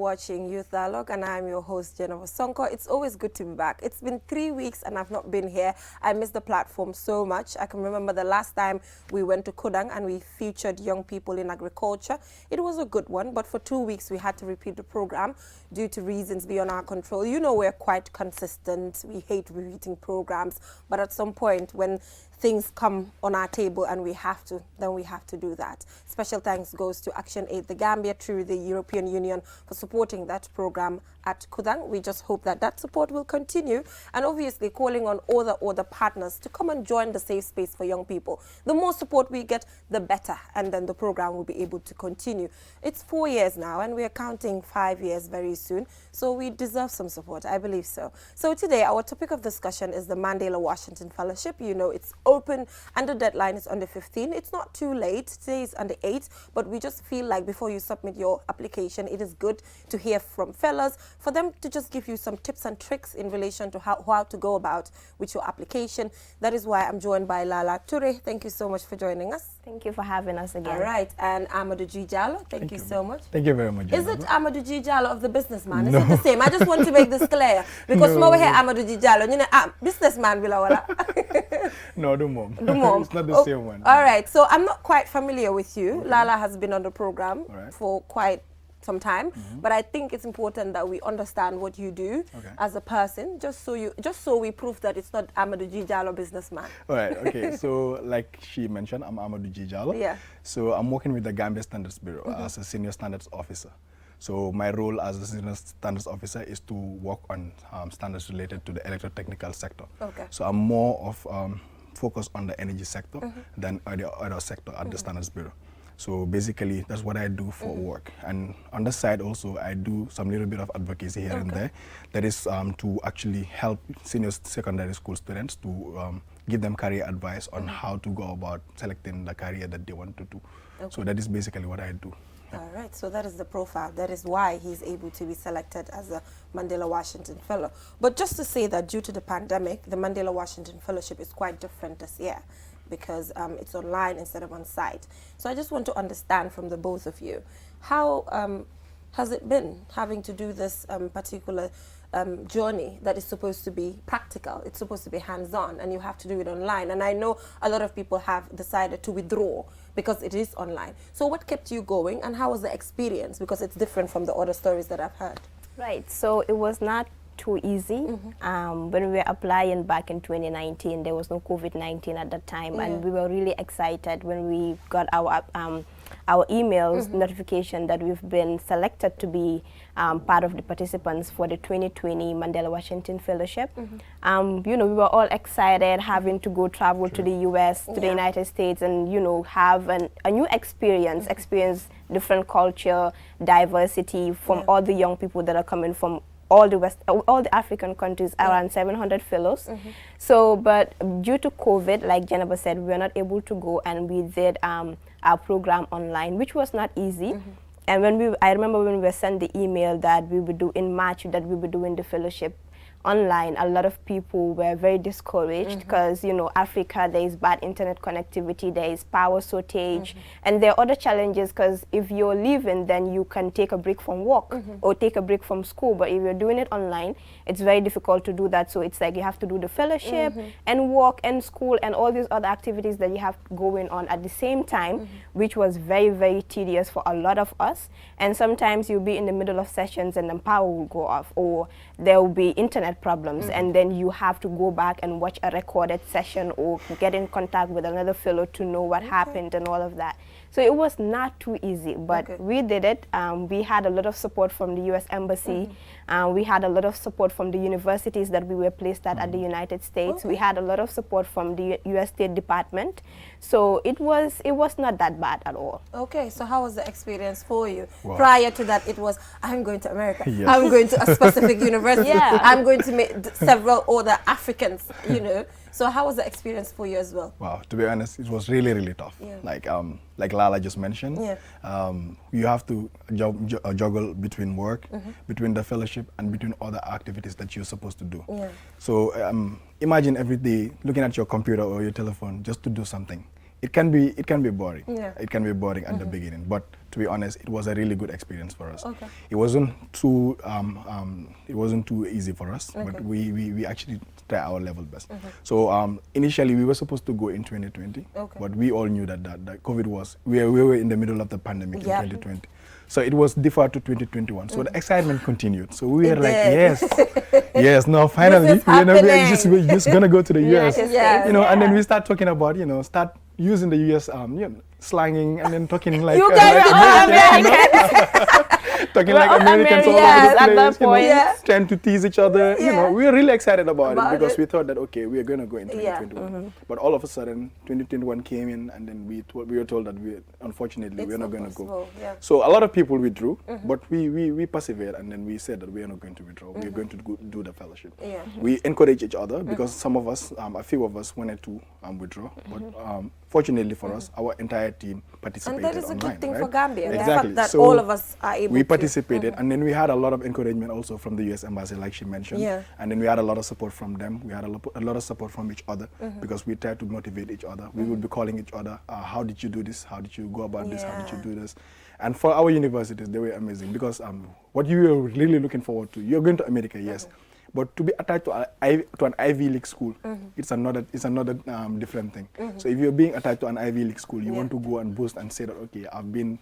watching Youth Dialogue, and I'm your host, Jennifer Sonko. It's always good to be back. It's been 3 weeks and I've not been here. I miss the platform so much. I can remember the last time we went to Kudang and we featured young people in agriculture. It was a good one, but for 2 weeks we had to repeat the program due to reasons beyond our control. You know, we're quite consistent. We hate repeating programs, but at some point when things come on our table and we have to, then we have to do that. Special thanks goes to Action Aid the Gambia through the European Union for supporting that program at Kudang. We just hope that that support will continue, and obviously calling on all the partners to come and join the safe space for young people. The more support we get, the better, and then the program will be able to continue. It's 4 years now and we're counting 5 years very soon, so we deserve some support, I believe so. So today our topic of discussion is the Mandela Washington Fellowship. You know, it's open and the deadline is on the 15th. It's not too late. Today is on the 8th, but we just feel like before you submit your application, it is good to hear from fellas, for them to just give you some tips and tricks in relation to how to go about with your application. That is why I'm joined by Lala Ture. Thank you so much for joining us. Thank you for having us again. All right, and Amadou G. Jallo, thank you so much. Thank you very much. Is it Amadou G. Jallo of the businessman? No. Is it the same? I just want to make this clear, because No. we hear Amadou G. Jallo, you know, businessman bila wala. No, the mom. The mom. It's not the same one. All right, so I'm not quite familiar with you. Okay. Lala has been on the program for quite some time, but I think it's important that we understand what you do as a person, just so we prove that it's not Amadou G. Jallo businessman. All right, okay. So like she mentioned, I'm Amadou G. Jallo. Yeah. So I'm working with the Gambia Standards Bureau as a senior standards officer. So my role as a senior standards officer is to work on standards related to the electrotechnical sector. Okay. So I'm more of focused on the energy sector than the other sector at the Standards Bureau. So basically, that's what I do for work. And on the side also, I do some little bit of advocacy here and there. That is to actually help senior secondary school students to give them career advice on how to go about selecting the career that they want to do. So that is basically what I do. All right, so that is the profile. That is why he's able to be selected as a Mandela Washington Fellow. But just to say that due to the pandemic, the Mandela Washington Fellowship is quite different this year, because it's online instead of on site. So I just want to understand from the both of you, how has it been having to do this particular journey that is supposed to be practical, it's supposed to be hands-on, and you have to do it online. And I know a lot of people have decided to withdraw because it is online. So what kept you going, and how was the experience? Because it's different from the other stories that I've heard. Right, so it was not too easy. When we were applying back in 2019, there was no COVID-19 at that time, and we were really excited when we got our emails notification that we've been selected to be part of the participants for the 2020 Mandela Washington Fellowship. You know, we were all excited having to go travel to the US, to the United States, and, you know, have a new experience, experience different culture, diversity from all the young people that are coming from all the African countries, around 700 fellows. So, but due to COVID, like Jennifer said, we were not able to go, and we did our program online, which was not easy. And I remember when we were sent the email that we would do in March, that we would do in the fellowship online, a lot of people were very discouraged because, you know, Africa, there is bad internet connectivity, there is power shortage, and there are other challenges, because if you're leaving, then you can take a break from work or take a break from school. But if you're doing it online, it's very difficult to do that. So it's like you have to do the fellowship and work and school and all these other activities that you have going on at the same time, which was very, very tedious for a lot of us. And sometimes you'll be in the middle of sessions and then power will go off, or there will be internet problems, and then you have to go back and watch a recorded session or get in contact with another fellow to know what happened and all of that. So it was not too easy, but we did it. We had a lot of support from the US Embassy. We had a lot of support from the universities that we were placed at the United States. We had a lot of support from the US State Department. So it was not that bad at all. Okay, so how was the experience for you? Wow. Prior to that, it was, I'm going to America. Yes. I'm going to a specific university. I'm going to meet several other Africans, you know. So how was the experience for you as well? Wow, to be honest, it was really, really tough. Like Lala just mentioned, you have to juggle between work, between the fellowship, and between other activities that you're supposed to do. So imagine every day looking at your computer or your telephone just to do something. it can be boring. Yeah. It can be boring at the beginning, but to be honest, it was a really good experience for us. Okay. It wasn't too easy for us, but we actually try our level best. So initially we were supposed to go in 2020, but we all knew that COVID was, we were in the middle of the pandemic in 2020. So it was deferred to 2021. So the excitement continued. So we were like, yes, now finally, we're just gonna go to the US. You know, and then we start talking about, start using the US slanging and then talking like talking like Americans all over the place, trying to tease each other. You know, we were really excited about it because we thought that, okay, we are going to go in 2021. But all of a sudden, 2021 came in, and then we were told that unfortunately, we're not going to go. So a lot of people withdrew, but we persevered, and then we said that we are not going to withdraw. We are going to do the fellowship. We encourage each other because some of us, a few of us wanted to withdraw, but fortunately for us, our entire team participated online. And that is a good thing for Gambia. Exactly. That all of us are able to. Participated, and then we had a lot of encouragement also from the US Embassy, like she mentioned, and then we had a lot of support from them. We had a lot of support from each other because we tried to motivate each other. We would be calling each other, how did you do this? How did you go about this? How did you do this? And for our universities, they were amazing because what you were really looking forward to, you're going to America, yes, but to be attached to an Ivy League school, it's another different thing. So if you're being attached to an Ivy League school, you want to go and boast and say that, okay, I've been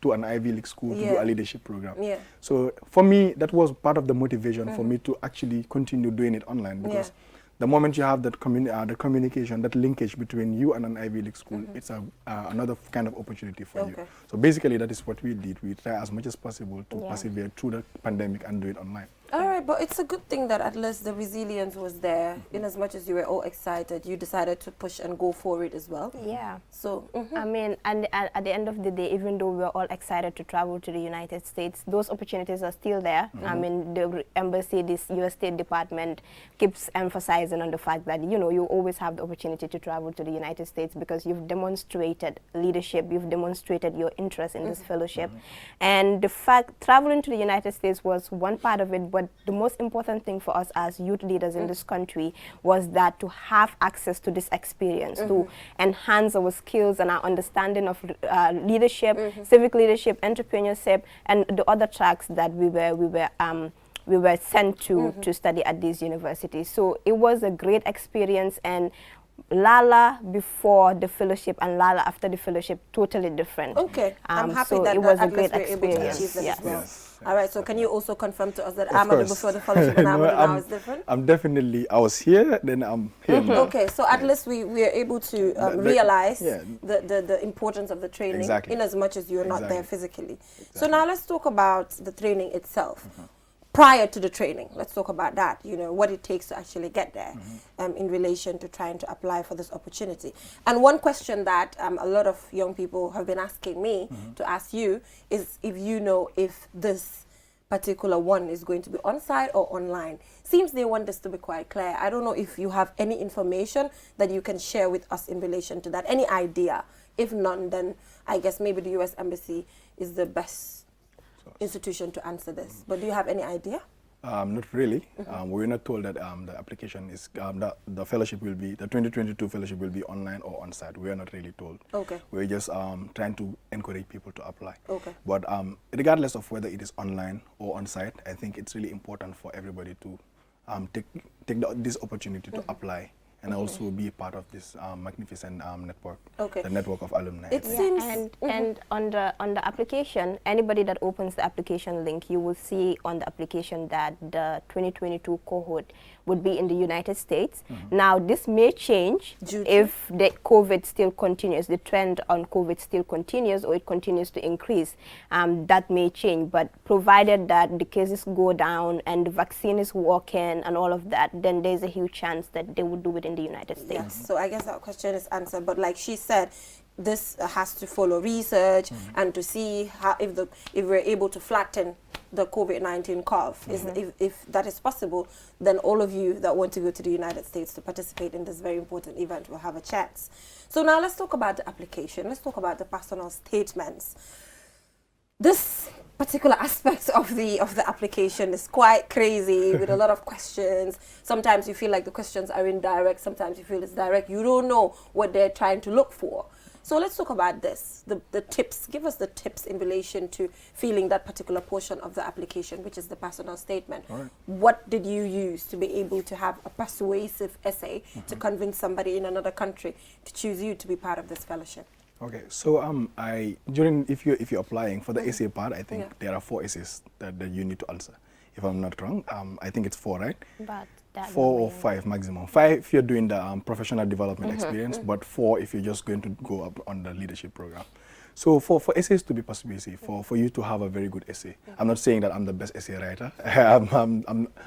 to an Ivy League school to do a leadership program. So for me, that was part of the motivation for me to actually continue doing it online, because the moment you have that the communication, that linkage between you and an Ivy League school, it's another kind of opportunity for you. So basically, that is what we did. We try as much as possible to persevere through the pandemic and do it online. All right, but it's a good thing that at least the resilience was there. In as much as you were all excited, you decided to push and go for it as well. Yeah. So, I mean, and at the end of the day, even though we were all excited to travel to the United States, those opportunities are still there. I mean, the embassy, this U.S. State Department keeps emphasizing on the fact that, you always have the opportunity to travel to the United States because you've demonstrated leadership, you've demonstrated your interest in this fellowship. And the fact traveling to the United States was one part of it, but the most important thing for us as youth leaders in this country was that to have access to this experience, to enhance our skills and our understanding of leadership, civic leadership, entrepreneurship, and the other tracks that we were sent to study at these universities. So it was a great experience, and Lala before the fellowship and Lala after the fellowship, totally different. Okay, I'm happy so that it was a at great least we're able to achieve experience. that as well. Yes. All right, so can you also confirm to us that Of Amadou course. before the fellowship and Amadou now is different? I was here, then I'm here now. Okay, so at least we are able to realize the importance of the training in as much as you're not there physically. So now let's talk about the training itself. Prior to the training, let's talk about that, what it takes to actually get there in relation to trying to apply for this opportunity. And one question that a lot of young people have been asking me to ask you is if this particular one is going to be on-site or online. Seems they want this to be quite clear. I don't know if you have any information that you can share with us in relation to that, any idea. If none, then I guess maybe the U.S. Embassy is the best institution to answer this. But do you have any idea? Not really. We were not told that the application is, the fellowship will be, the 2022 fellowship will be online or on-site. We are not really told. Okay. We're just trying to encourage people to apply. Okay. But regardless of whether it is online or on-site, I think it's really important for everybody to take this opportunity to apply and also be part of this magnificent network, the network of alumni. It seems, and on the application, anybody that opens the application link, you will see on the application that the 2022 cohort would be in the United States. Now, this may change if the COVID still continues, the trend on COVID still continues, or it continues to increase. That may change, but provided that the cases go down and the vaccine is working and all of that, then there's a huge chance that they would do it in the United States. Yes, so I guess that question is answered, but like she said, this has to follow research and to see how if we're able to flatten the COVID-19 curve. If that is possible, then all of you that want to go to the United States to participate in this very important event will have a chance. So now let's talk about the application. Let's talk about the personal statements. This particular aspect of the application is quite crazy with a lot of questions. Sometimes you feel like the questions are indirect. Sometimes you feel it's direct. You don't know what they're trying to look for. So let's talk about this, the tips. Give us the tips in relation to filling that particular portion of the application, which is the personal statement. All right. What did you use to be able to have a persuasive essay to convince somebody in another country to choose you to be part of this fellowship? Okay, so if you're applying for the essay part, I think there are 4 essays that you need to answer. If I'm not wrong, I think it's 4, right? But that 4 or 5 maximum. 5 if you're doing the professional development experience, but 4 if you're just going to go up on the leadership program. So for essays to be persuasive, for you to have a very good essay, I'm not saying that I'm the best essay writer.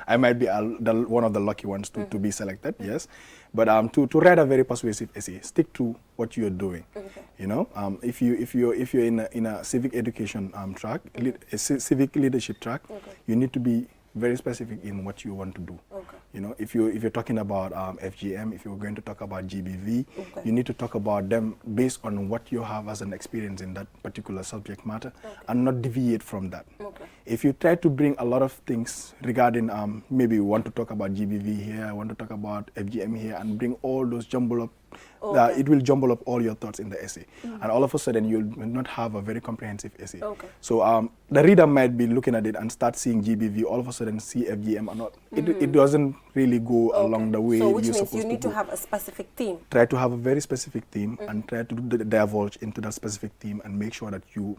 I might be one of the lucky ones to be selected, yes. But to write a very persuasive essay, stick to what you're doing. You know, if you're in a civic education track, a civic leadership track, you need to be very specific in what you want to do. You know, if you're talking about FGM, if you're going to talk about GBV, you need to talk about them based on what you have as an experience in that particular subject matter, and not deviate from that. If you try to bring a lot of things regarding, maybe you want to talk about GBV here, I want to talk about FGM here, and bring all those jumble up, it will jumble up all your thoughts in the essay. And all of a sudden, you'll not have a very comprehensive essay. So the reader might be looking at it and start seeing GBV, all of a sudden see FGM, or not. It doesn't really go along the way so which you're means supposed you need to to have a specific theme. Try to have a very specific theme and try to divulge into that specific theme and make sure that you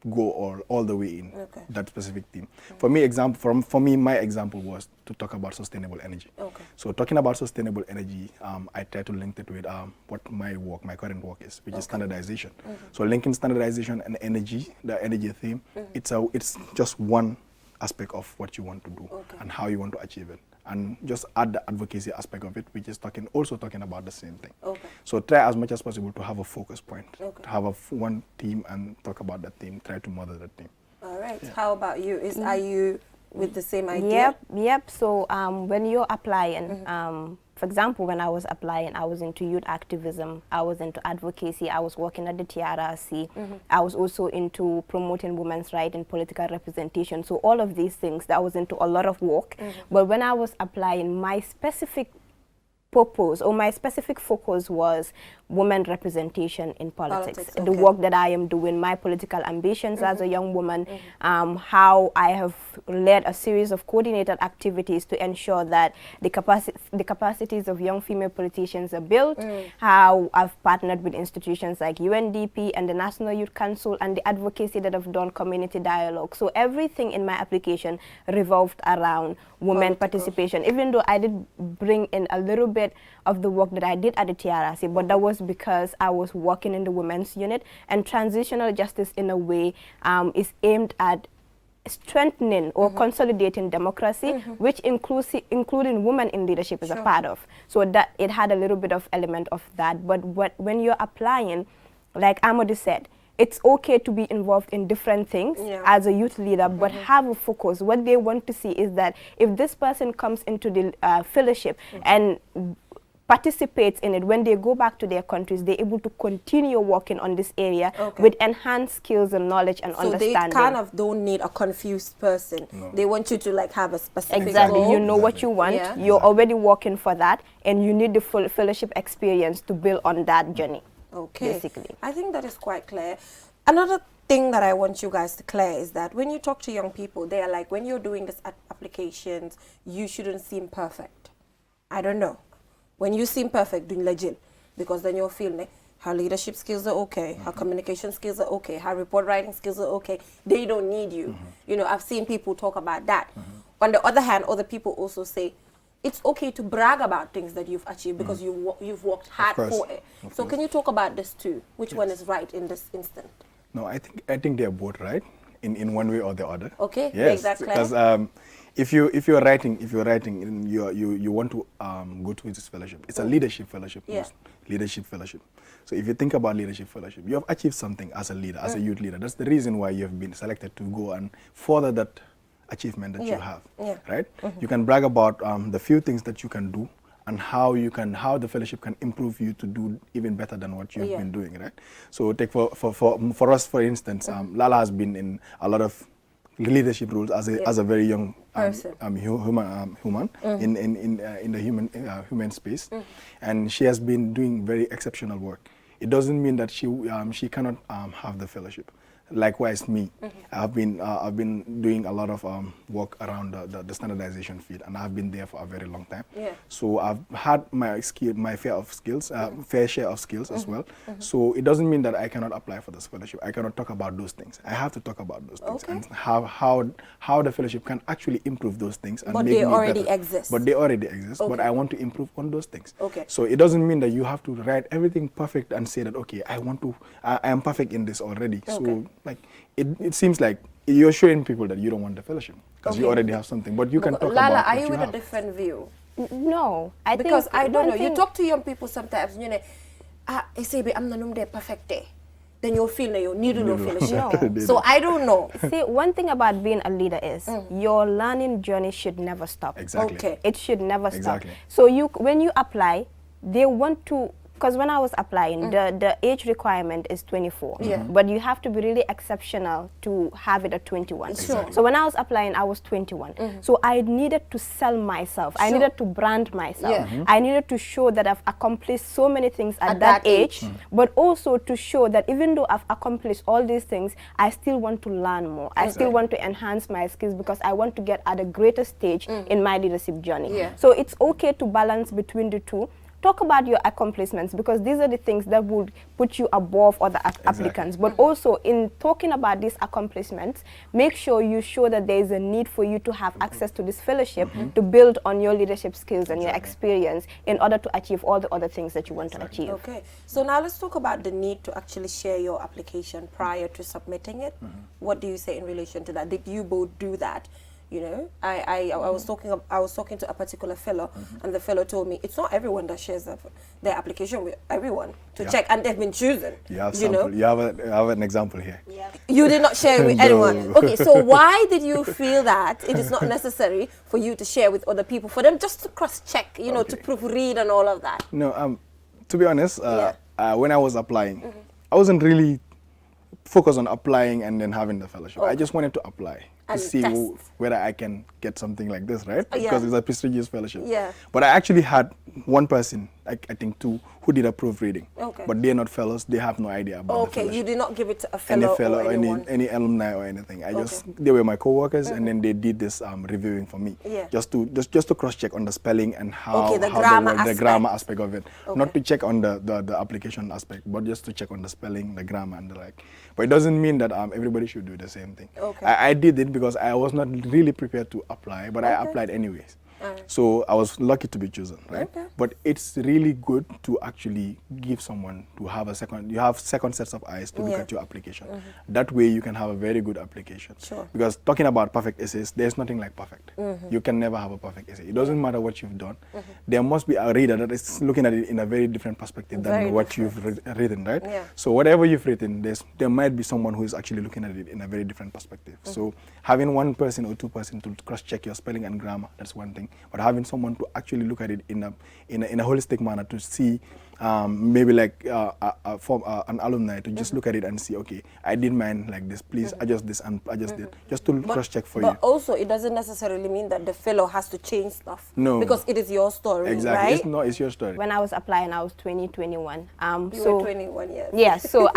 go all the way in that specific theme. For me, my example was to talk about sustainable energy. So talking about sustainable energy, I try to link it with what my current work is, which is standardization. So linking standardization and energy, the energy theme, it's just one aspect of what you want to do and how you want to achieve it. And just add the advocacy aspect of it, which is also talking about the same thing. So try as much as possible to have a focus point, to have one theme and talk about that theme, try to model that theme. All right. How about you? Are you with the same idea? Yep. So when you're applying, for example, when I was applying, I was into youth activism, I was into advocacy, I was working at the TRRC, I was also into promoting women's rights and political representation. So all of these things, I was into a lot of work. But when I was applying, my specific purpose or my specific focus was women representation in politics. The work that I am doing, my political ambitions as a young woman, how I have led a series of coordinated activities to ensure that the capacities of young female politicians are built, how I've partnered with institutions like UNDP and the National Youth Council, and the advocacy that I've done, community dialogue. So everything in my application revolved around women participation, even though I did bring in a little bit of the work that I did at the TRRC, but that was because I was working in the women's unit, and transitional justice in a way is aimed at strengthening or consolidating democracy, which including women in leadership is a part of. So that it had a little bit of element of that. But when you're applying, like Amadou said, it's okay to be involved in different things as a youth leader, but have a focus. What they want to see is that if this person comes into the fellowship and participates in it, when they go back to their countries, they're able to continue working on this area with enhanced skills and knowledge and understanding. So they kind of don't need a confused person. They want you to like have a specific goal. You know what you want. You're already working for that, and you need the full fellowship experience to build on that journey. Basically. I think that is quite clear. Another thing that I want you guys to clear is that when you talk to young people, they are like, when you're doing these applications, you shouldn't seem perfect. I don't know. When you seem perfect, doing legit, because then you'll feel like her leadership skills are okay, her communication skills are okay, her report writing skills are okay. They don't need you. You know, I've seen people talk about that. On the other hand, other people also say, it's okay to brag about things that you've achieved because you've worked hard for it. So can you talk about this too? Which one is right in this instant? No, I think they're both right in one way or the other. Okay, yes, make that clear. Because if you're writing and you want to go to this fellowship, it's a leadership fellowship, leadership fellowship. So if you think about leadership fellowship, you have achieved something as a leader, as a youth leader. That's the reason why you have been selected to go and further that achievement that you have, right? You can brag about the few things that you can do and how the fellowship can improve you to do even better than what you've been doing, right? So take for us, for instance, Lala has been in a lot of leadership roles as a very young human in the human space, and she has been doing very exceptional work it doesn't mean that she cannot have the fellowship. Likewise, me, I've been doing a lot of work around the standardization field, and I've been there for a very long time. Yeah. So I've had my fair share of skills as well. So it doesn't mean that I cannot apply for this fellowship. I cannot talk about those things. I have to talk about those things and how the fellowship can actually improve those things. And but make they me already better. exist. But they already exist. Okay. But I want to improve on those things. Okay. So it doesn't mean that you have to write everything perfect and say that, okay, I am perfect in this already. Okay. So like it seems like you're showing people that you don't want the fellowship because you already have something, but you can talk Lala, about are what you you with have. a different view? No, Because think I don't know. one You thing- talk to young people sometimes, you know, I say, I'm not perfect day. Then you'll feel that you need to fellowship. No. So I don't know. See, one thing about being a leader is your learning journey should never stop. Exactly. Okay. It should never Exactly. stop. So when you apply, they want to, because when I was applying, the age requirement is 24. Yeah. But you have to be really exceptional to have it at 21. Sure. So when I was applying, I was 21. So I needed to sell myself. I Sure. needed to brand myself. Yeah. I needed to show that I've accomplished so many things at that that age, age. but also to show that even though I've accomplished all these things, I still want to learn more. I still want to enhance my skills because I want to get at a greater stage in my leadership journey. Yeah. So it's okay to balance between the two. Talk about your accomplishments because these are the things that would put you above other applicants. But also in talking about these accomplishments, make sure you show that there is a need for you to have access to this fellowship to build on your leadership skills and your experience in order to achieve all the other things that you want to achieve. Okay. So now let's talk about the need to actually share your application prior to submitting it. What do you say in relation to that? Did you both do that? You know, I was talking to a particular fellow, and the fellow told me it's not everyone that shares their application with everyone to check, and they've been chosen. You have you know, you have an example here. Yeah. you did not share it with No. anyone. Okay, so why did you feel that it is not necessary for you to share with other people, for them just to cross-check, you know, to proofread and all of that? No, to be honest, when I was applying, I wasn't really focused on applying and then having the fellowship. I just wanted to apply to And see test. whether I can get something like this, right? Yeah. Because it's a prestigious fellowship. Yeah. But I actually had one person, I think two, who did a proofreading. Okay. But they're not fellows. They have no idea about the Okay, fellowship. you did not give it to a fellow, Or or anyone. any alumni or anything. They were my co-workers, and then they did this reviewing for me. Yeah. Just to cross-check on the spelling and how, Okay, the how grammar the aspect. grammar aspect of it. Okay. Not to check on the application aspect, but just to check on the spelling, the grammar, and the like. But it doesn't mean that everybody should do the same thing. Okay. I did it because I was not really prepared to apply, but I applied anyways. Alright. So I was lucky to be chosen, right? Okay. But it's really good to actually give someone to have second sets of eyes to look Yeah. at your application. That way you can have a very good application. Sure. Because talking about perfect essays, there's nothing like perfect. You can never have a perfect essay. It doesn't matter what you've done. There must be a reader that is looking at it in a very different perspective Very than what you've written, right? Yeah. So whatever you've written, there might be someone who is actually looking at it in a very different perspective. So having one person or two person to cross-check your spelling and grammar, that's one thing. But having someone to actually look at it in a holistic manner to see maybe like an alumni to just look at it and see, okay, I did mine like this, please adjust this and adjust it, just to cross-check for you. But also, it doesn't necessarily mean that the fellow has to change stuff. No. Because it is your story, Exactly. right? It's your story. When I was applying, I was 21. You were 21 years. Yeah, so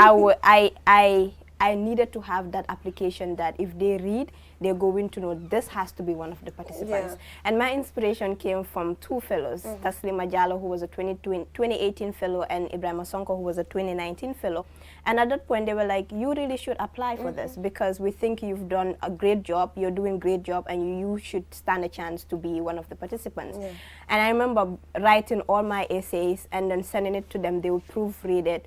I needed to have that application that if they read, they're going to know this has to be one of the participants. Yeah. And my inspiration came from two fellows, Taslima Jallo, who was a 2018 fellow, and Ibrahim Sonko, who was a 2019 fellow. And at that point, they were like, you really should apply for this because we think you've done a great job, you're doing a great job, and you should stand a chance to be one of the participants. Yeah. And I remember writing all my essays and then sending it to them. They would proofread it,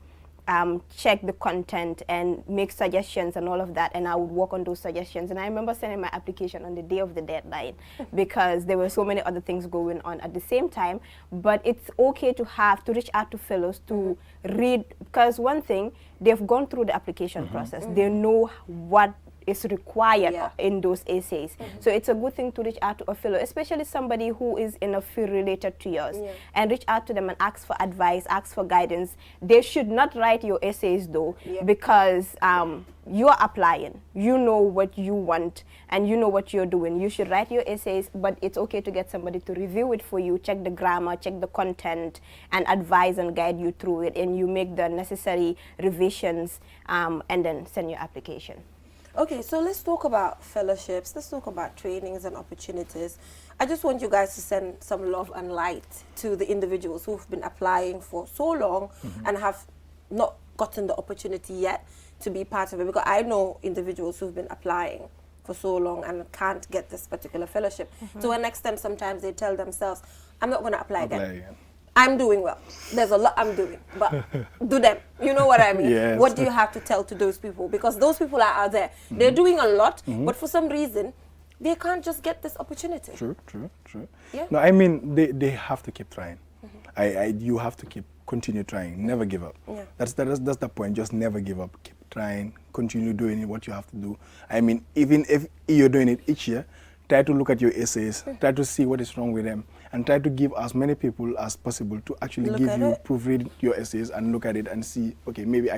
check the content and make suggestions and all of that, and I would work on those suggestions. And I remember sending my application on the day of the deadline because there were so many other things going on at the same time. But it's okay to reach out to fellows to read, because one thing, they've gone through the application process. They know what is required in those essays. So it's a good thing to reach out to a fellow, especially somebody who is in a field related to yours, and reach out to them and ask for advice, ask for guidance. They should not write your essays though, because you're applying, you know what you want and you know what you're doing. You should write your essays, but it's okay to get somebody to review it for you, check the grammar, check the content, and advise and guide you through it, and you make the necessary revisions and then send your application. Okay, so let's talk about fellowships, let's talk about trainings and opportunities. I just want you guys to send some love and light to the individuals who've been applying for so long and have not gotten the opportunity yet to be part of it, because I know individuals who've been applying for so long and can't get this particular fellowship. To an extent, sometimes they tell themselves, I'm not going to apply again. I'm doing well. There's a lot I'm doing, but do them. You know what I mean? Yes. What do you have to tell to those people? Because those people are out there. They're doing a lot, but for some reason, they can't just get this opportunity. True. Yeah. No, I mean, they have to keep trying. You have to continue trying, never give up. Yeah. That's the point, just never give up. Keep trying, continue doing what you have to do. I mean, even if you're doing it each year, try to look at your essays, try to see what is wrong with them, and try to give as many people as possible to actually proofread your essays and look at it and see, okay, maybe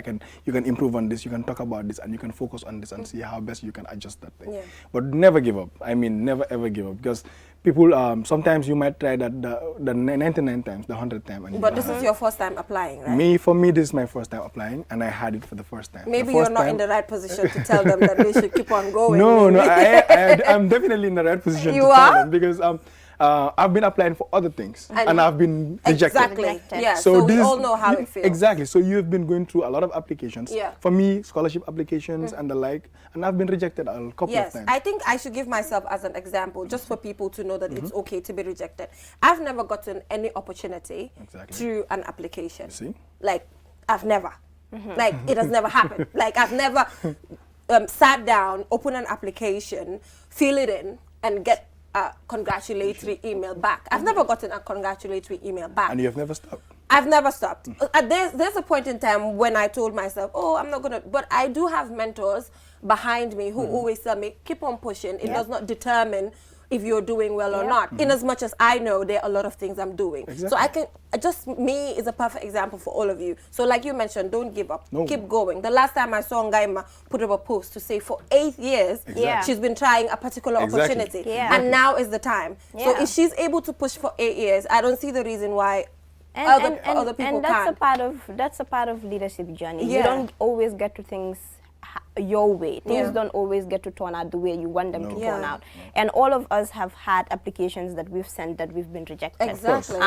you can improve on this, you can talk about this, and you can focus on this and see how best you can adjust that thing. Yeah. But never give up. I mean, never ever give up, because people, sometimes you might try that the 99 times, the 100th time. But this is your first time applying, right? For me, this is my first time applying, and I had it for the first time. Maybe you're not in the right position to tell them that they should keep on going. No, I'm definitely in the right position to tell them, because I've been applying for other things and I've been rejected. Exactly. Yeah. So we all know how it feels. Exactly. So you've been going through a lot of applications. Yeah. For me, scholarship applications and the like, and I've been rejected a couple of times. I think I should give myself as an example, just for people to know that it's okay to be rejected. I've never gotten any opportunity through an application. See? Like, I've never. Like, it has never happened. Like, I've never sat down, open an application, fill it in, and get a congratulatory email back. I've never gotten a congratulatory email back. And you have never stopped? I've never stopped. There's a point in time when I told myself, oh, I'm not going to, but I do have mentors behind me who always tell me, keep on pushing. It does not determine if you're doing well or not. In as much as I know there are a lot of things I'm doing. Exactly. So I can, just me is a perfect example for all of you. So like you mentioned, don't give up. No. Keep going. The last time I saw Ngaima put up a post to say for 8 years, she's been trying a particular opportunity. And now is the time. So if she's able to push for 8 years, I don't see the reason why other people can't. That's a part of leadership journey. You don't always get to things your way. Things don't always get to turn out the way you want them to turn out. And all of us have had applications that we've sent that we've been rejected. Exactly.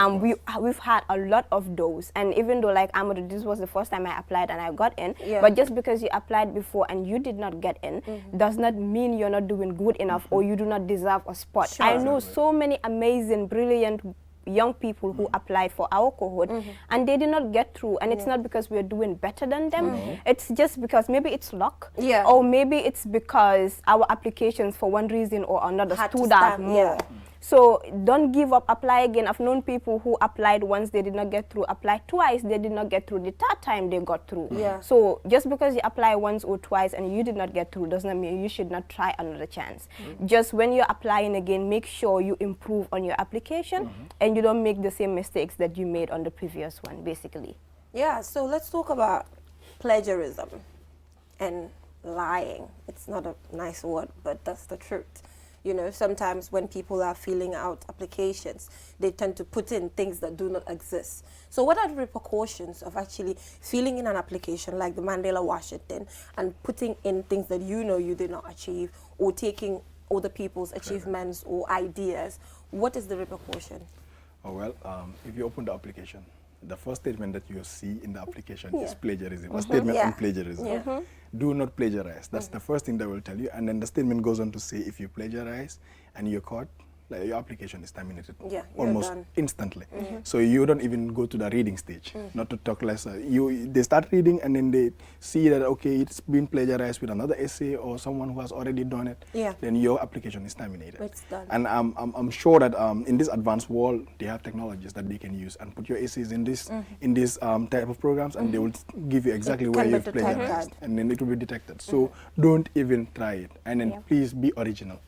We've had a lot of those. And even though, like Amadou, this was the first time I applied and I got in, but just because you applied before and you did not get in, does not mean you're not doing good enough or you do not deserve a spot. I know so many amazing, brilliant young people who applied for our cohort and they did not get through, and it's not because we're doing better than them. It's just because maybe it's luck, or maybe it's because our applications for one reason or another stood out more. So don't give up, apply again. I've known people who applied once, they did not get through, applied twice, they did not get through, the third time they got through. So just because you apply once or twice and you did not get through does not mean you should not try another chance. Just when you're applying again, make sure you improve on your application and you don't make the same mistakes that you made on the previous one, basically. Yeah, so let's talk about plagiarism and lying. It's not a nice word, but that's the truth. You know, sometimes when people are filling out applications, they tend to put in things that do not exist. So what are the repercussions of actually filling in an application like the Mandela Washington and putting in things that you know you did not achieve, or taking other people's achievements or ideas? What is the repercussion? Oh, well, if you open the application, the first statement that you see in the application is plagiarism, a statement on plagiarism. Do not plagiarize. That's the first thing they will tell you. And then the statement goes on to say, if you plagiarize and you're caught, like your application is terminated almost done. Instantly. So you don't even go to the reading stage, not to talk less. They start reading and then they see that, okay, it's been plagiarized with another essay or someone who has already done it, then your application is terminated. It's done. And I'm sure that in this advanced world, they have technologies that they can use and put your essays in this type of programs, and they will give you exactly where you've plagiarized, and then it will be detected. So don't even try it, and then please be original.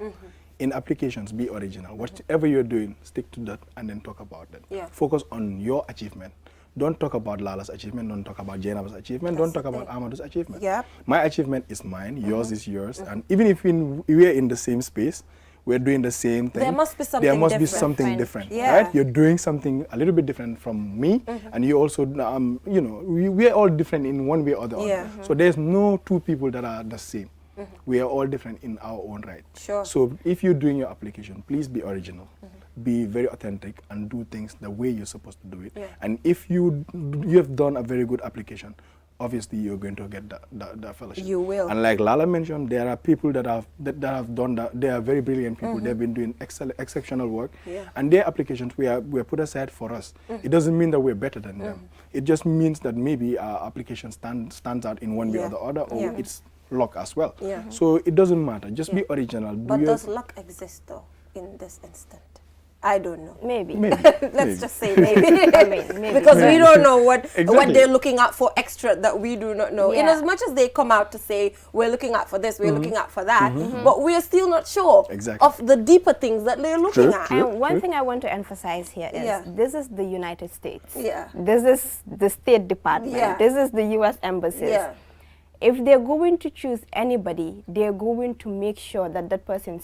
In applications, be original. Whatever you're doing, stick to that and then talk about it. Focus on your achievement. Don't talk about Lala's achievement, don't talk about Jainab's achievement, don't talk about Amadou's achievement. My achievement is mine, yours is yours, and even if we're in the same space, we're doing the same thing, there must be something different, right? You're doing something a little bit different from me, and you also, you know, we're all different in one way or the other. So there's no two people that are the same. We are all different in our own right. So if you're doing your application, please be original, be very authentic, and do things the way you're supposed to do it. And if you have done a very good application, obviously you're going to get the fellowship. You will. And like Lala mentioned, there are people that have done that. They are very brilliant people. They've been doing exceptional work, and their applications were put aside for us. It doesn't mean that we're better than them. It just means that maybe our application stands out in one way or the other, or it's luck as well. So it doesn't matter. Just be original. But does luck exist though in this instant? I don't know. Maybe. Let's just say maybe. maybe. Because we don't know what they're looking out for extra that we do not know. In as much as they come out to say, we're looking out for this, we're looking out for that, but we're still not sure of the deeper things that they're looking at. And one thing I want to emphasize here is this is the United States. This is the State Department. This is the U.S. embassies. If they're going to choose anybody, they're going to make sure that that person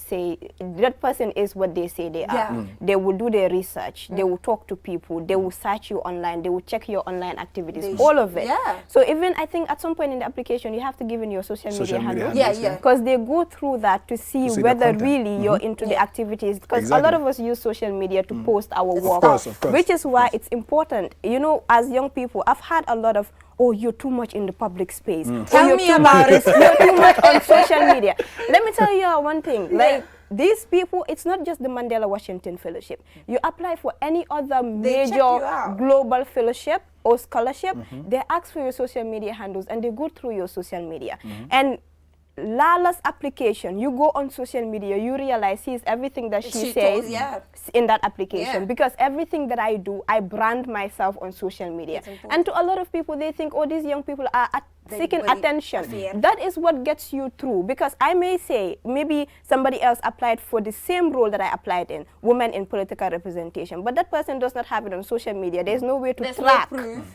is what they say they are. They will do their research. They will talk to people. They will search you online. They will check your online activities. All of it. So even I think at some point in the application, you have to give in your social media handle. Because they go through that to see whether really you're into the activities. Because a lot of us use social media to post our work, of course. which is why it's important. You know, as young people, I've had a lot of, oh, you're too much in the public space. Tell me about it. You're too much on social media. Let me tell you one thing. Like, these people, it's not just the Mandela Washington Fellowship. You apply for any other major global fellowship or scholarship, they ask for your social media handles and they go through your social media. And Lala's application, you go on social media, you realize he's everything that she says in that application. Because everything that I do, I brand myself on social media. And to a lot of people, they think, oh, these young people are seeking attention. That is what gets you through. Because I may say, maybe somebody else applied for the same role that I applied in, women in political representation, but that person does not have it on social media. There's no way to track.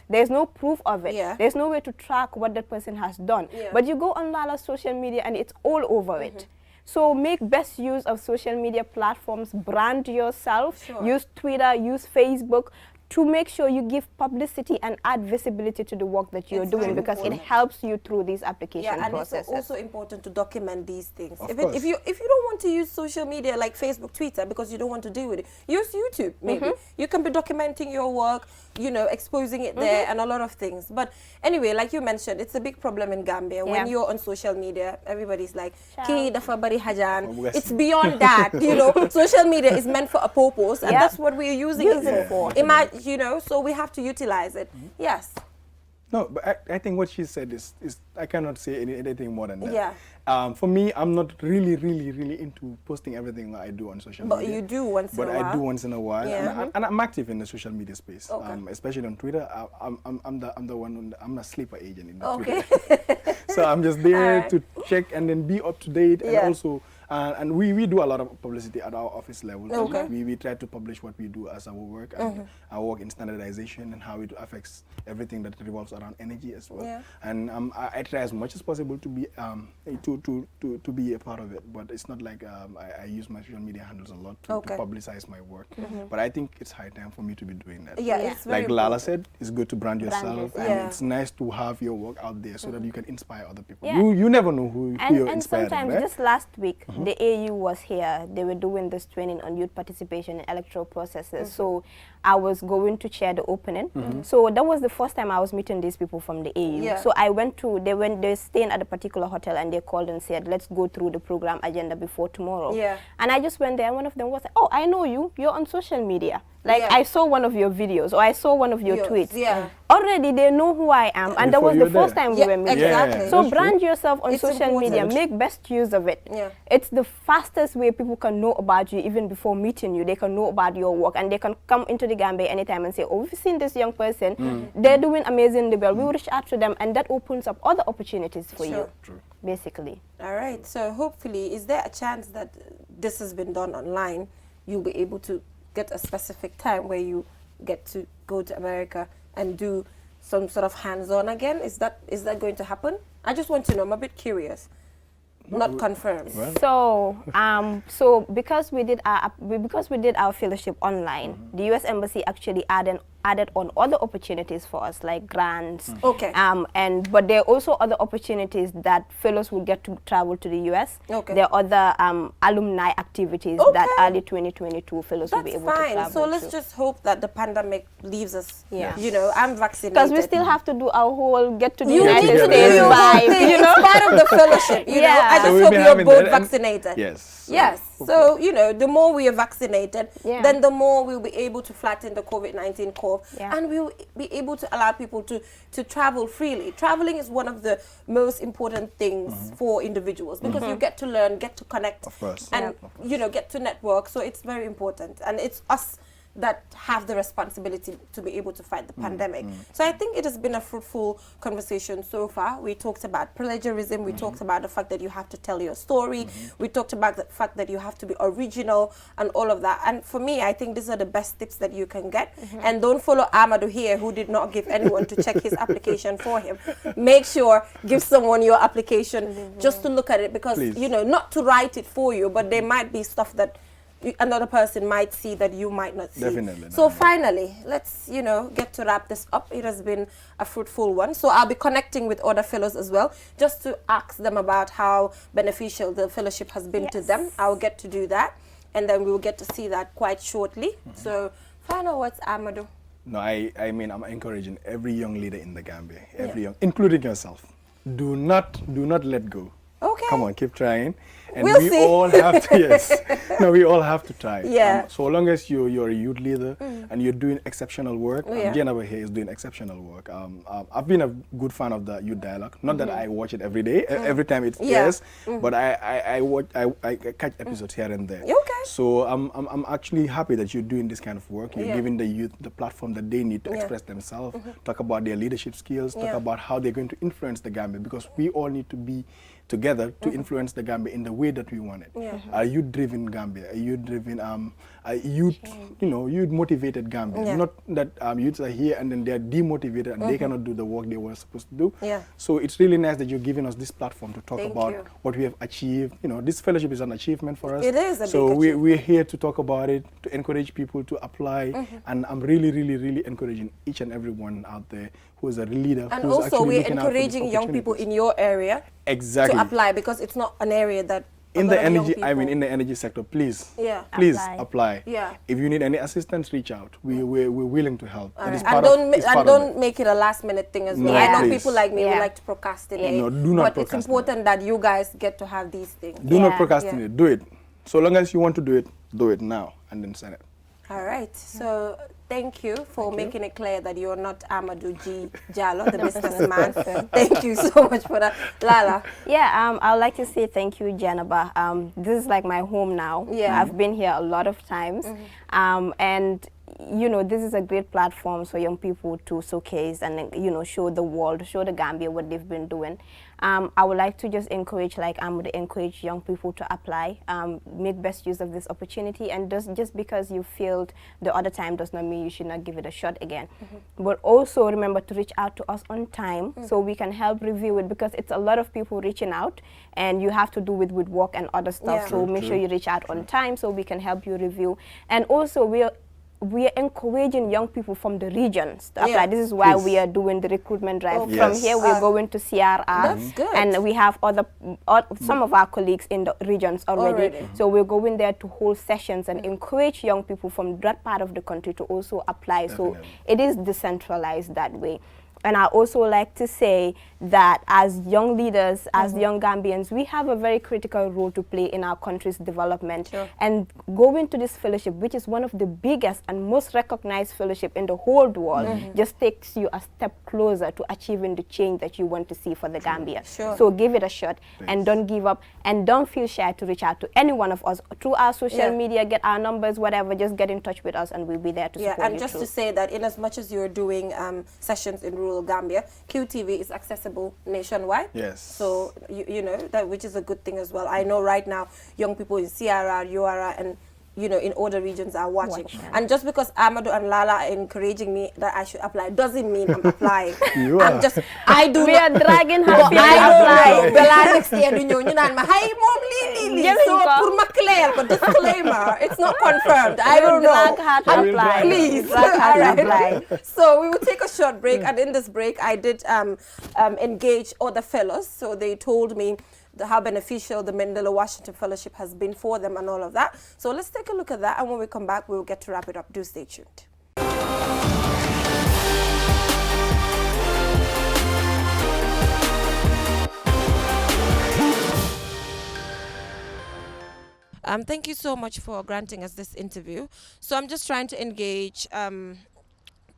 There's no proof of it. There's no way to track what that person has done. But you go on Lala's social media and it's all over it. So make best use of social media platforms, brand yourself, use Twitter, use Facebook, to make sure you give publicity and add visibility to the work that you're doing, because it helps you through these application processes. It's also important to document these things. If you don't want to use social media like Facebook, Twitter, because you don't want to deal with it, use YouTube maybe. You can be documenting your work, you know, exposing it there and a lot of things. But anyway, like you mentioned, it's a big problem in Gambia. When you're on social media, everybody's like, Ki dafa bari hajan. It's beyond that, you know. Social media is meant for a purpose, and that's what we're using it for. You know, so we have to utilize it. Yes. No, but I think what she said is I cannot say anything more than that. For me, I'm not really into posting everything that I do on social media. But you do once in a while. But I do once in a while, and I'm active in the social media space, especially on Twitter. I'm the one. I'm a sleeper agent in Twitter. So I'm just there to check and then be up to date, and also. And we do a lot of publicity at our office level. We try to publish what we do as our work, and our work in standardization and how it affects everything that revolves around energy as well. And I try as much as possible to be to be a part of it. But it's not like I use my social media handles a lot to publicize my work. But I think it's high time for me to be doing that. It's like Lala said, it's good to brand yourself, and it's nice to have your work out there so that you can inspire other people. You never know who you're inspiring. And sometimes, just last week, the AU was here. They were doing this training on youth participation in electoral processes. So I was going to chair the opening. So that was the first time I was meeting these people from the AU. So I went to, they were staying at a particular hotel, and they called and said, let's go through the program agenda before tomorrow. And I just went there, and one of them was like, oh, I know you. You're on social media. Like, I saw one of your videos, or I saw one of your tweets. Already, they know who I am. And that was the first time we were meeting. Exactly. So brand yourself on social media. Make best use of it. It's the fastest way people can know about you even before meeting you. They can know about your work, and they can come into the Gambia anytime and say, oh, we've seen this young person. They're doing amazingly well. We will reach out to them, and that opens up other opportunities for you, basically. All right. So hopefully, is there a chance that this has been done online? You'll be able to get a specific time where you get to go to America and do some sort of hands-on again? Is that going to happen? I just want to know. I'm a bit curious. Not confirmed. Well. So because we did our fellowship online, the U.S. Embassy actually added on other opportunities for us, like grants. But there are also other opportunities that fellows will get to travel to the U.S. There are other alumni activities that early 2022 fellows will be able to travel So let's just hope that the pandemic leaves us. You know, I'm vaccinated. Because we still have to do our whole get to the United States vibe. You know, it's part of the fellowship. You know, I just hope you're both vaccinated. Yes. So, you know, the more we are vaccinated, then the more we'll be able to flatten the COVID-19 curve. And we'll be able to allow people to travel freely. Traveling is one of the most important things for individuals, because you get to learn, get to connect, and, you know, get to network. So it's very important. And it's us that have the responsibility to be able to fight the pandemic. So I think it has been a fruitful conversation so far. We talked about plagiarism. We talked about the fact that you have to tell your story. We talked about the fact that you have to be original and all of that. And for me, I think these are the best tips that you can get. And don't follow Amadou here, who did not give anyone to check his application for him. Make sure, give someone your application just to look at it, because, you know, not to write it for you, but there might be stuff that another person might see that you might not see. Definitely. So finally, let's, you know, get to wrap this up. It has been a fruitful one. So I'll be connecting with other fellows as well, just to ask them about how beneficial the fellowship has been to them. I'll get to do that, and then we'll get to see that quite shortly. So final words, Amadou. No, I mean, I'm encouraging every young leader in the Gambia, including yourself. Do not let go. Come on, keep trying. And we'll we see. all have to, we all have to try. So long as you're a youth leader and you're doing exceptional work, Jennifer here is doing exceptional work. I've been a good fan of the Youth Dialogue. Not that I watch it every day, every time it airs, but I catch episodes here and there. So I'm actually happy that you're doing this kind of work. You're giving the youth the platform that they need to express themselves, talk about their leadership skills, talk about how they're going to influence the Gambia, because we all need to be together to influence the Gambia in the way that we want it. A youth-driven Gambia, a youth-driven, a youth, youth-motivated Gambia. Not that youths are here and then they are demotivated and they cannot do the work they were supposed to do. So it's really nice that you're giving us this platform to talk about what we have achieved. You know, this fellowship is an achievement for us. It is a so big we're here to talk about it, to encourage people to apply, and I'm really encouraging each and every one out there who is a leader. And who's also we're encouraging young people in your area to apply, because it's not an area that in the energy, in the energy sector, please apply. If you need any assistance, reach out. We're willing to help. And don't make it a last minute thing as well. I know people like me who like to procrastinate. No, do not but procrastinate. It's important that you guys get to have these things. Do not procrastinate. Do it. So long as you want to do it now, and then send it. All right. So thank you for making it clear that you're not Amadou G. Jallow, the businessman. Thank you so much for that. Lala. I would like to say thank you, Janaba. This is like my home now. I've been here a lot of times. And you know, this is a great platform for young people to showcase and, you know, show the world, show the Gambia what they've been doing. I would like to just encourage, encourage young people to apply, make best use of this opportunity, and just because you failed the other time does not mean you should not give it a shot again. But also remember to reach out to us on time so we can help review it, because it's a lot of people reaching out and you have to do it with work and other stuff. So make sure you reach out on time so we can help you review. And also we are encouraging young people from the regions to apply. This is why we are doing the recruitment drive. From here, we're going to CRR. That's good. And we have some of our colleagues in the regions already. So we're going there to hold sessions and encourage young people from that part of the country to also apply. So it is decentralized that way. And I also like to say that as young leaders, as young Gambians, we have a very critical role to play in our country's development. And going to this fellowship, which is one of the biggest and most recognized fellowship in the whole world, just takes you a step closer to achieving the change that you want to see for the Gambia. So give it a shot and don't give up, and don't feel shy to reach out to any one of us through our social media, get our numbers, whatever, just get in touch with us and we'll be there to support you. And just to say that in as much as you're doing sessions in rural Gambia, QTV is accessible nationwide. So you know that, which is a good thing as well. I know right now young people in CRR, URR, and in other regions are watching. And just because Amadou and Lala are encouraging me that I should apply doesn't mean I'm applying. We are dragging her to apply. Bella next year, so for my clear, disclaimer, it's not confirmed. I don't know. Please. All right. So we will take a short break, and in this break, I did engage other fellows. So they told me how beneficial the Mandela Washington Fellowship has been for them and all of that. So let's take a look at that, and when we come back, we'll get to wrap it up. Do stay tuned. Thank you so much for granting us this interview. So I'm just trying to engage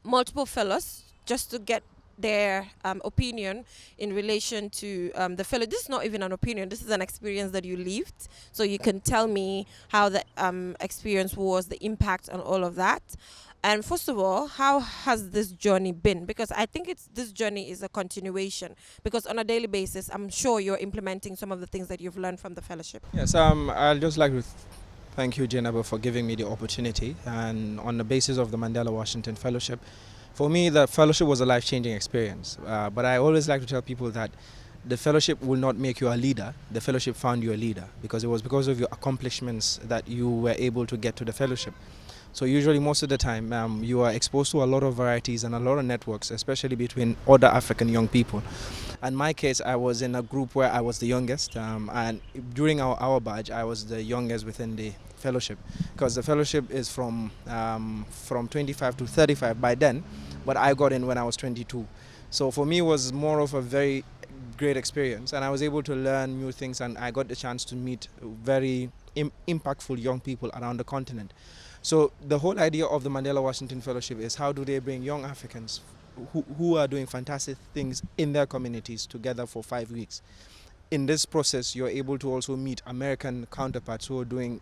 multiple fellows just to get their opinion in relation to the fellow. This is not even an opinion, this is an experience that you lived. So you can tell me how the experience was, the impact and all of that. And first of all, how has this journey been? Because I think this journey is a continuation, because on a daily basis, I'm sure you're implementing some of the things that you've learned from the fellowship. Yes, I'd just like to thank you, Jennifer, for giving me the opportunity. And on the basis of the Mandela Washington Fellowship, for me, the fellowship was a life-changing experience. But I always like to tell people that the fellowship will not make you a leader. The fellowship found you a leader, because it was because of your accomplishments that you were able to get to the fellowship. So usually most of the time you are exposed to a lot of varieties and a lot of networks, especially between other African young people. In my case, I was in a group where I was the youngest, and during our badge, I was the youngest within the fellowship, because the fellowship is from 25 to 35 by then, but I got in when I was 22. So for me, it was more of a very great experience, and I was able to learn new things, and I got the chance to meet very impactful young people around the continent. So the whole idea of the Mandela Washington Fellowship is how do they bring young Africans who are doing fantastic things in their communities together for 5 weeks. In this process, you're able to also meet American counterparts who are doing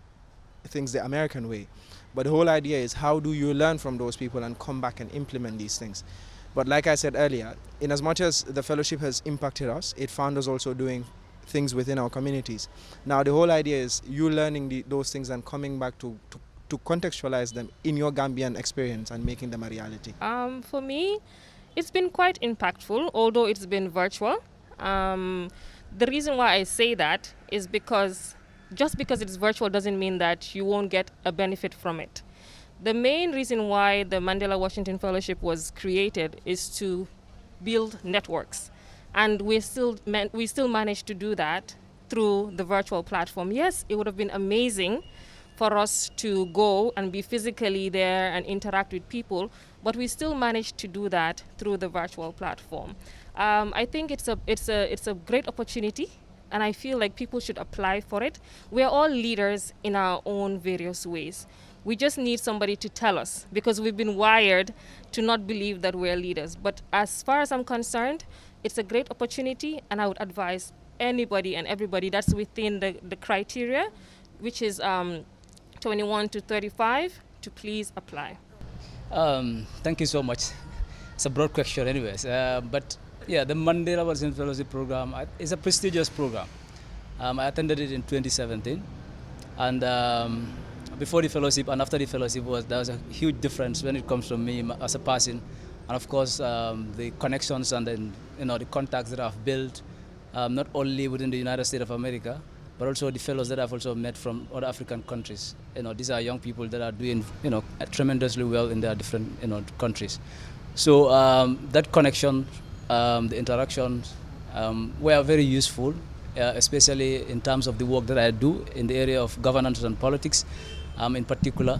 things the American way. But the whole idea is how do you learn from those people and come back and implement these things. But like I said earlier, in as much as the fellowship has impacted us, it found us also doing things within our communities. Now the whole idea is you learning those things and coming back to contextualize them in your Gambian experience and making them a reality. For me, it's been quite impactful, although it's been virtual. The reason why I say that is because just because it's virtual doesn't mean that you won't get a benefit from it. The main reason why the Mandela Washington Fellowship was created is to build networks. And we still managed to do that through the virtual platform. Yes, it would have been amazing for us to go and be physically there and interact with people, but we still managed to do that through the virtual platform. I think it's a great opportunity, and I feel like people should apply for it. We are all leaders in our own various ways. We just need somebody to tell us, because we've been wired to not believe that we're leaders. But as far as I'm concerned, it's a great opportunity, and I would advise anybody and everybody that's within the criteria, which is 21 to 35, to please apply. Thank you so much. It's a broad question anyways. But yeah, the Mandela Washington Fellowship program is a prestigious program. I attended it in 2017. And before the fellowship and after the fellowship, there was a huge difference when it comes to me as a person. And of course, the connections and then, the contacts that I've built, not only within the United States of America, but also the fellows that I've also met from other African countries. These are young people that are doing, tremendously well in their different, countries. So that connection, the interactions were very useful, especially in terms of the work that I do in the area of governance and politics, in particular.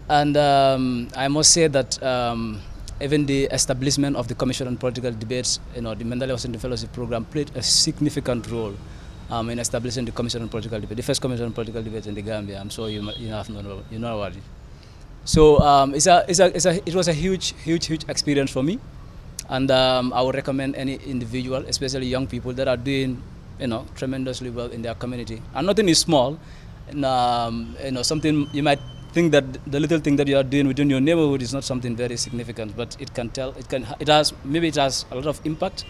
And I must say that even the establishment of the Commission on Political Debates, the Mandela Washington Fellowship Program played a significant role in establishing the Commission on Political Debate, the first Commission on Political Debates in the Gambia. I'm sure you know about it. So it was a huge experience for me, and I would recommend any individual, especially young people that are doing, tremendously well in their community. And nothing is small. Something you might think that the little thing that you are doing within your neighborhood is not something very significant, but it has a lot of impact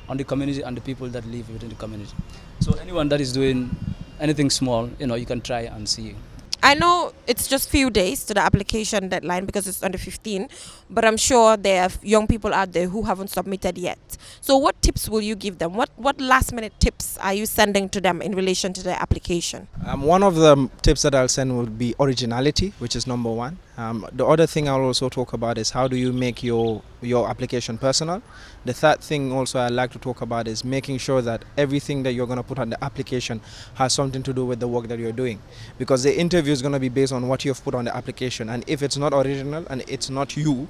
on the community and the people that live within the community. So anyone that is doing anything small, you can try and see. I know it's just few days to the application deadline because it's on the 15th, but I'm sure there are young people out there who haven't submitted yet. So what tips will you give them? What last minute tips are you sending to them in relation to their application? One of the tips that I'll send would be originality, which is number one. The other thing I'll also talk about is how do you make your application personal. The third thing also I'd like to talk about is making sure that everything that you're going to put on the application has something to do with the work that you're doing, because the interview is going to be based on what you've put on the application, and if it's not original and it's not you,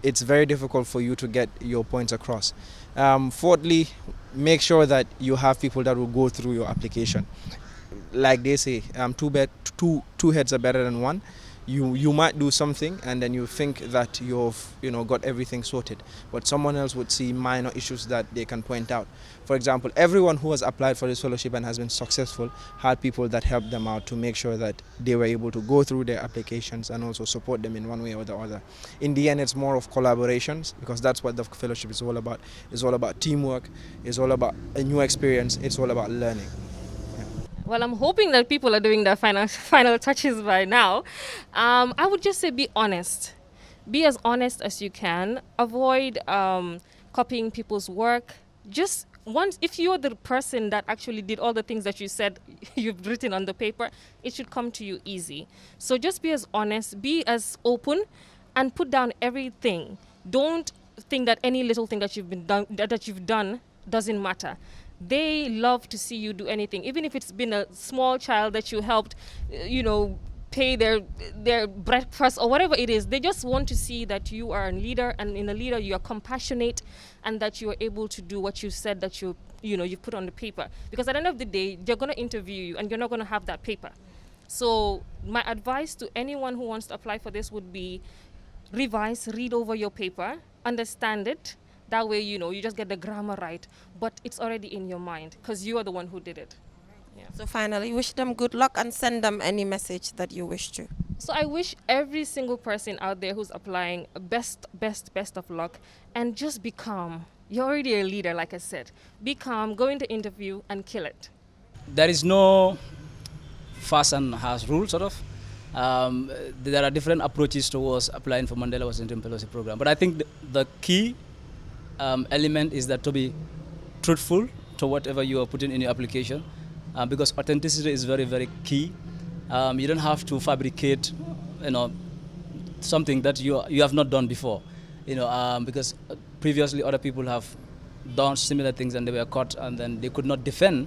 it's very difficult for you to get your points across. Fourthly, make sure that you have people that will go through your application. Like they say, two heads are better than one. You might do something and then you think that you've got everything sorted, but someone else would see minor issues that they can point out. For example, everyone who has applied for this fellowship and has been successful had people that helped them out to make sure that they were able to go through their applications and also support them in one way or the other. In the end, it's more of collaborations, because that's what the fellowship is all about. It's all about teamwork, it's all about a new experience, it's all about learning. Well, I'm hoping that people are doing their final touches by now. I would just say be honest. Be as honest as you can. Avoid copying people's work. Just once, if you're the person that actually did all the things that you said you've written on the paper, it should come to you easy. So just be as honest, be as open, and put down everything. Don't think that any little thing that you've done doesn't matter. They love to see you do anything, even if it's been a small child that you helped, pay their breakfast or whatever it is. They just want to see that you are a leader, and in a leader you are compassionate, and that you are able to do what you said that you put on the paper. Because at the end of the day, they're going to interview you, and you're not going to have that paper. So my advice to anyone who wants to apply for this would be revise, read over your paper, understand it. That way, you just get the grammar right, but it's already in your mind because you are the one who did it. Yeah. So finally, wish them good luck and send them any message that you wish to. So I wish every single person out there who's applying best of luck, and just be calm. You're already a leader, like I said. Be calm, go into interview and kill it. There is no fast and harsh rule, sort of. There are different approaches towards applying for Mandela Washington Fellowship Program, but I think the key element is that to be truthful to whatever you are putting in your application, because authenticity is very, very key. You don't have to fabricate, something that you have not done before, because previously other people have done similar things and they were caught, and then they could not defend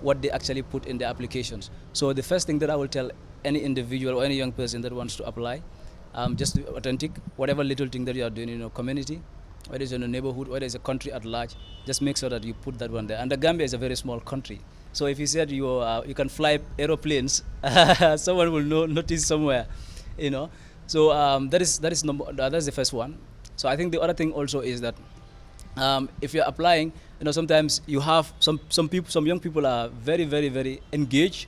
what they actually put in their applications. So the first thing that I will tell any individual or any young person that wants to apply, just to be authentic. Whatever little thing that you are doing in your community, whether it's in a neighborhood, whether it's a country at large, just make sure that you put that one there. And the Gambia is a very small country. So if you said you can fly aeroplanes, someone will notice somewhere, So that's the first one. So I think the other thing also is that if you're applying, sometimes you have some young people are very, very, very engaged.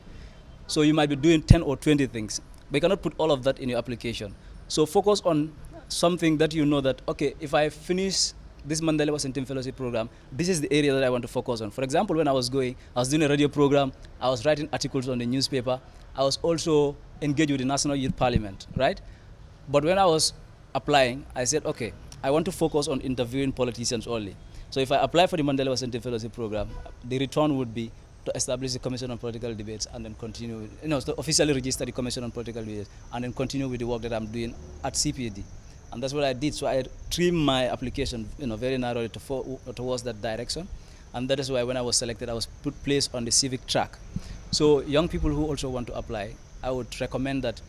So you might be doing 10 or 20 things. But you cannot put all of that in your application. So focus on something that that, okay, if I finish this Mandela Washington Fellowship Program, this is the area that I want to focus on. For example, when I was doing a radio program, I was writing articles on the newspaper. I was also engaged with the National Youth Parliament, right? But when I was applying, I said, okay, I want to focus on interviewing politicians only. So if I apply for the Mandela Washington Fellowship Program, the return would be to establish the Commission on Political Debates and then continue, to officially register the Commission on Political Debates and then continue with the work that I'm doing at CPD. And that's what I did. So I trimmed my application, very narrowly towards that direction. And that is why when I was selected, I was placed on the civic track. So young people who also want to apply, I would recommend that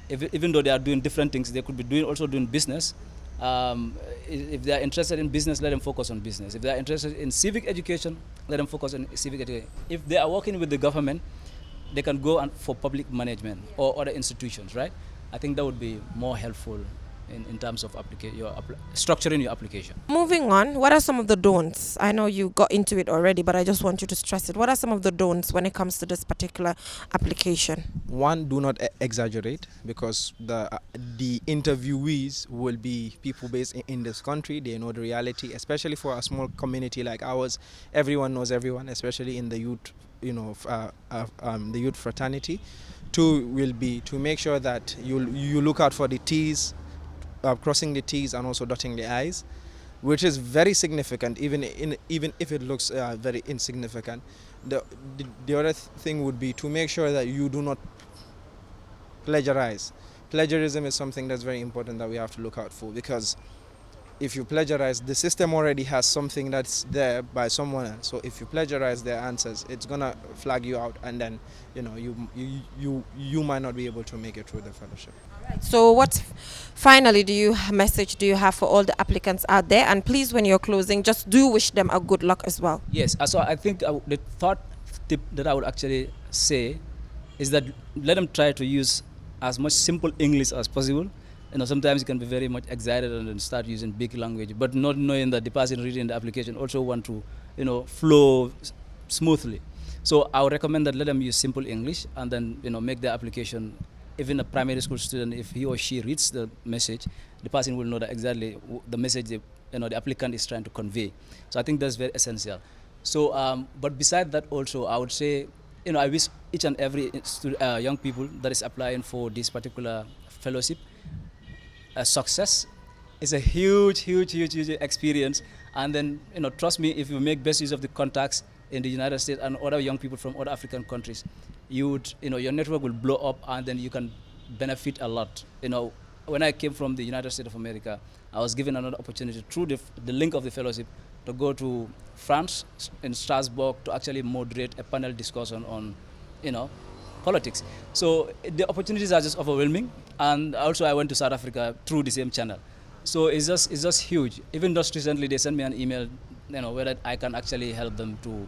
even though they are doing different things, they could be also doing business. If they are interested in business, let them focus on business. If they are interested in civic education, let them focus on civic education. If they are working with the government, they can go for public management or other institutions, right? I think that would be more helpful in terms of structuring your application. Moving on, what are some of the don'ts? I know you got into it already, but I just want you to stress it. What are some of the don'ts when it comes to this particular application? One, do not exaggerate, because the interviewees will be people based in this country. They know the reality, especially for a small community like ours. Everyone knows everyone, especially in the youth, the youth fraternity. Two will be to make sure that you look out for the T's, crossing the T's and also dotting the I's, which is very significant, even if it looks very insignificant. The other thing would be to make sure that you do not plagiarize. Plagiarism is something that's very important that we have to look out for, because if you plagiarize, the system already has something that's there by someone else. So if you plagiarize their answers, it's gonna flag you out, and then you might not be able to make it through the fellowship. So what finally do you have for all the applicants out there? And please, when you're closing, just do wish them a good luck as well. Yes, so I think the thought tip that I would actually say is that let them try to use as much simple English as possible. Sometimes you can be very much excited and then start using big language, but not knowing that the person reading the application also want to, flow smoothly. So I would recommend that let them use simple English and then, make the application. Even a primary school student, if he or she reads the message, the person will know that exactly the message the applicant is trying to convey. So I think that's very essential. So, but beside that also, I would say, I wish each and every young people that is applying for this particular fellowship success. It's a huge experience. And then, trust me, if you make best use of the contacts in the United States and other young people from other African countries, you would, your network will blow up, and then you can benefit a lot. When I came from the United States of America, I was given another opportunity through the link of the fellowship to go to France, in Strasbourg, to actually moderate a panel discussion on, politics. So the opportunities are just overwhelming. And also I went to South Africa through the same channel. So it's just huge. Even just recently, they sent me an email, whether I can actually help them to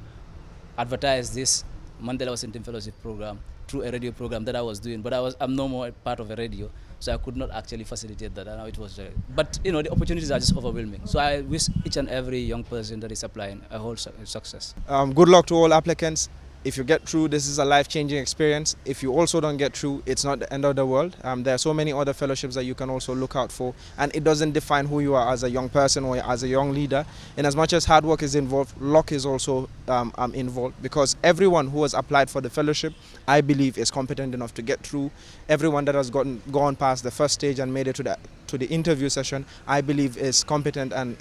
advertise this Mandela Washington Fellowship program through a radio program that I was doing. But I'm no more part of a radio, so I could not actually facilitate that. I know it was but the opportunities are just overwhelming. So I wish each and every young person that is applying a whole success. Good luck to all applicants. If you get through, this is a life-changing experience. If you also don't get through, it's not the end of the world. There are so many other fellowships that you can also look out for, and it doesn't define who you are as a young person or as a young leader. And as much as hard work is involved, luck is also involved, because everyone who has applied for the fellowship, I believe, is competent enough to get through. Everyone that has gone past the first stage and made it to the interview session, I believe, is competent and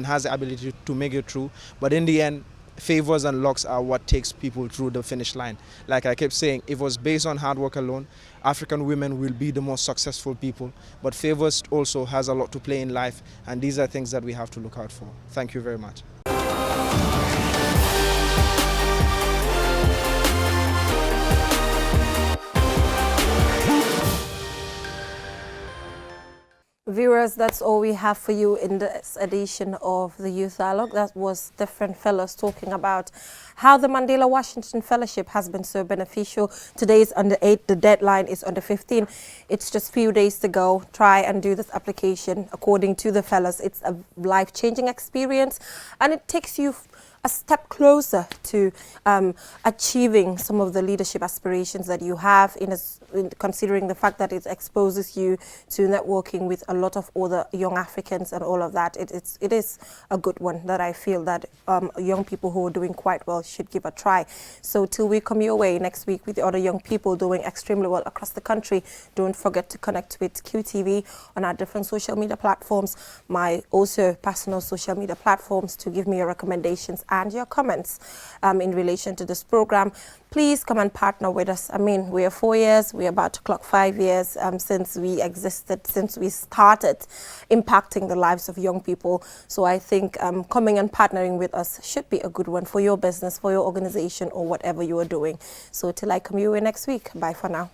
has the ability to make it through. But in the end, favors and lucks are what takes people through the finish line. Like I kept saying, if it was based on hard work alone, African women will be the most successful people. But favors also has a lot to play in life, and these are things that we have to look out for. Thank you very much. Viewers, that's all we have for you in this edition of the Youth Dialogue. That was different fellows talking about how the Mandela Washington Fellowship has been so beneficial. Today is on the 8th, the deadline is on the 15th. It's just a few days to go. Try and do this application. According to the fellows, it's a life-changing experience, and it takes you a step closer to achieving some of the leadership aspirations that you have, in considering the fact that it exposes you to networking with a lot of other young Africans and all of that. It is a good one that I feel that young people who are doing quite well should give a try. So till we come your way next week with the other young people doing extremely well across the country, don't forget to connect with QTV on our different social media platforms, my also personal social media platforms, to give me your recommendations and your comments in relation to this program. Please come and partner with us. I mean, we are 4 years, we're about to clock 5 years since we existed, since we started impacting the lives of young people. So I think coming and partnering with us should be a good one for your business, for your organization, or whatever you are doing. So till I come your way next week, bye for now.